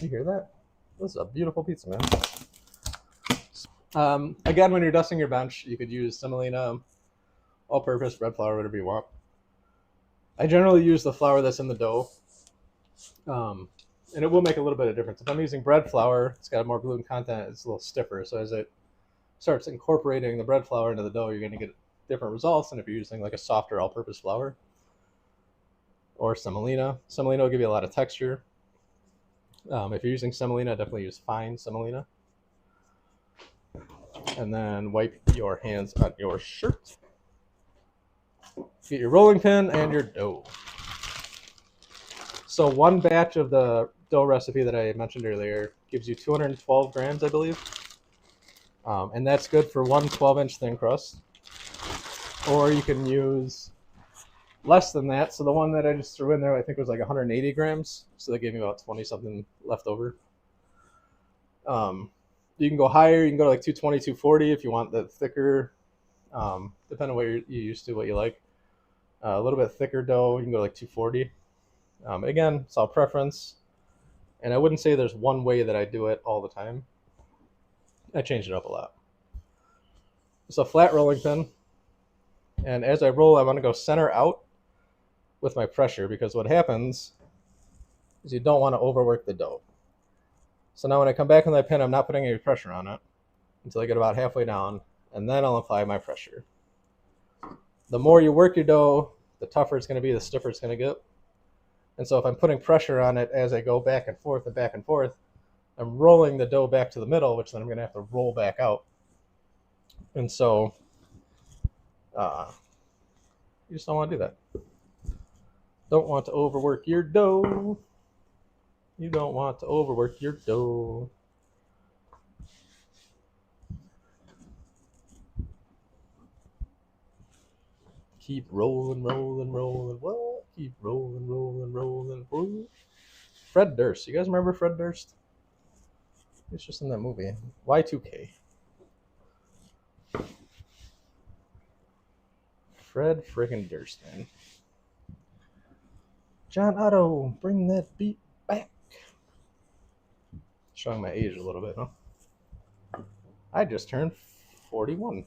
You hear that? This is a beautiful pizza, man. Again, when you're dusting your bench, you could use semolina, all-purpose, bread flour, whatever you want. I generally use the flour that's in the dough, and it will make a little bit of difference. If I'm using bread flour, it's got more gluten content, it's a little stiffer. So as it starts incorporating the bread flour into the dough, you're going to get different results than if you're using like a softer all-purpose flour or semolina. Semolina will give you a lot of texture. If you're using semolina, definitely use fine semolina. And then wipe your hands on your shirt. Get your rolling pin and your dough. So one batch of the dough recipe that I mentioned earlier gives you 212 grams, I believe. And that's good for one 12-inch thin crust. Or you can use less than that. So the one that I just threw in there, I think was like 180 grams. So that gave me about 20-something left over. You can go higher. You can go to like 220, 240 if you want the thicker, depending on what you're used to, what you like. A little bit thicker dough, you can go to like 240. Again, it's all preference. And I wouldn't say there's one way that I do it all the time. I change it up a lot. It's a flat rolling pin. And as I roll, I want to go center out with my pressure, because what happens is you don't want to overwork the dough. So now when I come back on that pin, I'm not putting any pressure on it until I get about halfway down, and then I'll apply my pressure. The more you work your dough, the tougher it's going to be, the stiffer it's going to get. And so if I'm putting pressure on it as I go back and forth, I'm rolling the dough back to the middle, which then I'm going to have to roll back out. And so you just don't want to do that. Don't want to overwork your dough. You don't want to overwork your dough. Keep rolling, rolling, rolling. What? Keep rolling, rolling, rolling. Whoa. Fred Durst. You guys remember Fred Durst? It's just in that movie. Y2K. Fred friggin' Durst, man. John Otto, bring that beat back. Showing my age a little bit, huh? I just turned 41.